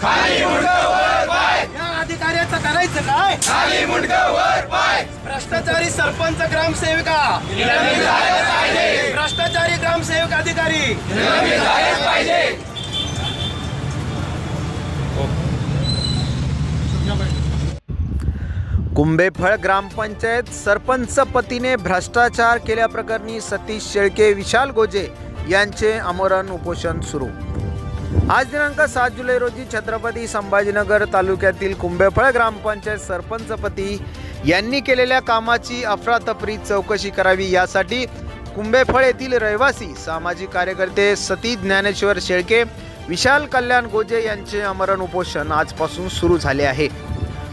खाली मुंडकं वर पाय, या अधिकाऱ्याचं करायचं काय? खाली मुंडकं वर पाय, भ्रष्टाचारी सरपंच ग्रामसेविका निलंबित झालेच पाहिजे, भ्रष्टाचारी ग्रामसेवक अधिकारी निलंबित झालेच पाहिजे। कुंभेफळ ग्रामपंचायत सरपंच पतीने भ्रष्टाचार केल्याप्रकरणी सतीश शेळके, विशाल गोजे यांचे आमरण उपोषण सुरू। आज दिनांक 7 जुलै रोजी छत्रपती संभाजीनगर तालुक्यातील कुंभेफळ ग्रामपंचायत सरपंच पती यांनी केलेल्या कामाची अफरातफरी चौकशी करावी यासाठी कुंभेफळ येथील रहिवासी सामाजिक कार्यकर्ते सतीश ज्ञानेश्वर शेळके, विशाल कल्याण गोजे यांचे आमरण उपोषण आजपासून सुरू झाले आहे।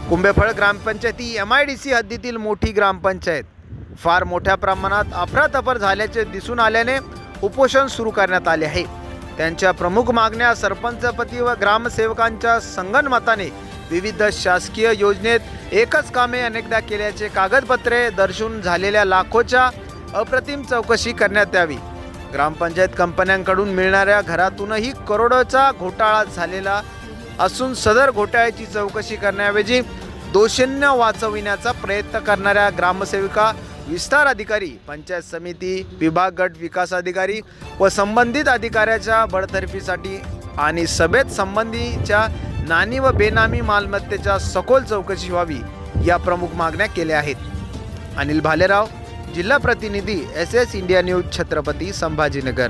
कुंभेफळ ग्रामपंचायत ही MIDC हद्दीतील मोठी ग्रामपंचायत फार मोठ्या प्रमाणात अफरातफर झाल्याचे दिसून आल्याने उपोषण सुरू करण्यात आले आहे। त्यांच्या प्रमुख मागण्या सरपंचपती व ग्रामसेवकांच्या संगनमताने विविध शासकीय योजनेत एकच कामे अनेकदा केल्याचे कागदपत्रे दर्शवून झालेल्या लाखोच्या अप्रतिम चौकशी करण्यात यावी। ग्रामपंचायत कंपन्यांकडून मिळणाऱ्या घरातूनही करोडोचा घोटाळा झालेला असून सदर घोटाळ्याची चौकशी करण्याऐवजी दोषींना वाचविण्याचा प्रयत्न करणाऱ्या ग्रामसेविका, विस्तार अधिकारी, पंचायत समिती, विभाग गट विकास अधिकारी व संबंधित अधिकाऱ्याच्या बडतर्फीसाठी आणि सभेत संबंधीच्या नाणी व बेनामी मालमत्तेच्या सखोल चौकशी व्हावी या प्रमुख मागण्या केल्या आहेत। अनिल भालेराव, जिल्हा प्रतिनिधी, SS India news, Chhatrapati Sambhajinagar.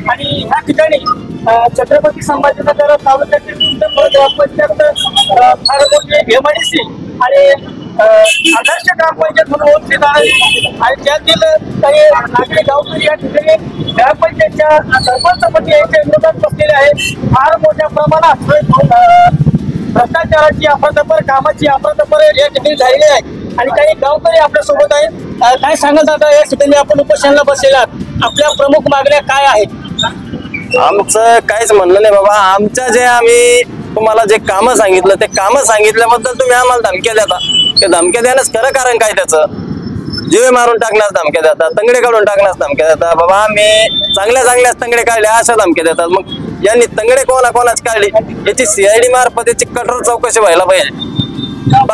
आणि ह्या ठिकाणी छत्रपती संभाजीनगर तालुक्यातील MIDC आणि आदर्श ग्रामपंचायत म्हणून ओळखली जाणारी आणि त्यातील काही नागरिक गावकरी या ठिकाणी ग्रामपंचायतच्या सरपंचपती यांच्या विरोधात बसलेले आहेत। फार मोठ्या प्रमाणात भ्रष्टाचाराची अफरातफर, कामाची अफरातफर या ठिकाणी झालेली आहे आणि काही गावकरी आपल्या सोबत आहेत। काय सांगत आता या ठिकाणी आपण उपोषणाला बसलेला, आपल्या प्रमुख मागण्या काय आहेत? आमचं काहीच म्हणणं नाही बाबा। आमच्या जे आम्ही तुम्हाला जे कामं सांगितलं ते कामं सांगितल्याबद्दल तुम्ही आम्हाला धमक्या देता। ते धमक्या देण्यास खरं कारण काय? त्याचं जीवे मारून टाकण्यास धमक्या देतात, तंगडे काढून टाकण्यास धमक्या देतात। बाबा आम्ही चांगल्या तंगडे काढले अशा धमक्या देतात। मग यांनी तंगडे कोणाच काढली याची CID मार्फत याची कठोर चौकशी व्हायला पाहिजे।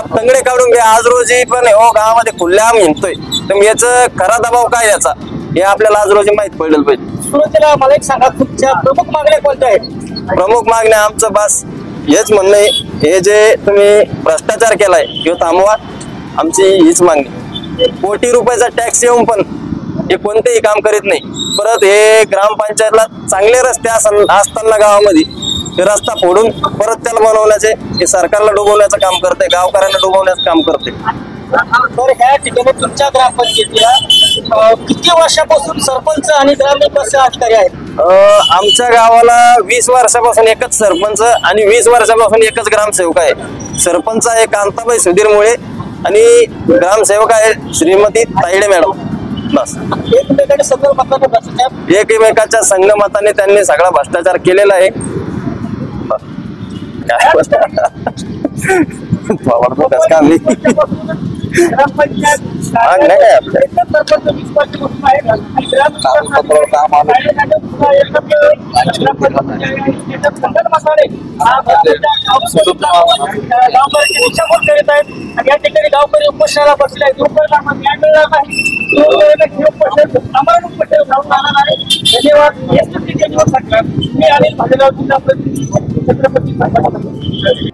तंगडे काढून घ्या। आज रोजी पण हो गावामध्ये खुल्लेआम हिंडतोय, तर याचं खरा दबाव काय याचा हे आपल्याला आज रोजी माहित पडलं पाहिजे। सुरुवातीला मला एक सांगा, तुमच्या प्रमुख मागण्या कोणत्या आहेत? प्रमुख मागण्या आमचं बस हेच म्हणणं आहे, हे जे तुम्ही भ्रष्टाचार केलाय हे थांबवा, आमची हीच मागणी। कोटी रुपयाचा टॅक्स येऊन पण हे कोणतेही काम करीत नाही। परत हे ग्रामपंचायतला चांगले रस्ते असताना गावामध्ये हे रस्ता फोडून परत त्याला बनवण्याचे, हे सरकारला डुबवण्याचं काम करते, गावकऱ्यांना डुबवण्याचं काम करते। तर ह्या ठिकाणी तुमच्या ग्रामपंचायतीला किती वर्षापासून सरपंच आणि ग्रामविकास अधिकारी आहेत? आमच्या गावाला 20 वर्षापासून एकच सरपंच आणि 20 वर्षापासून एकच ग्रामसेवक आहे। सरपंच आहे कांताबाई सुधीर मुळे आणि ग्रामसेवक आहे श्रीमती तायडे मॅडम। बस एकमेकाच्या संगमताने त्यांनी सगळा भ्रष्टाचार केलेला आहे। या ठिकाणी गावकरी उपोषणाला बसले आहेत। धन्यवाद। मी अनिल भालेराव, जिल्हा प्रतिनिधी, छत्रपती संभाजीनगर।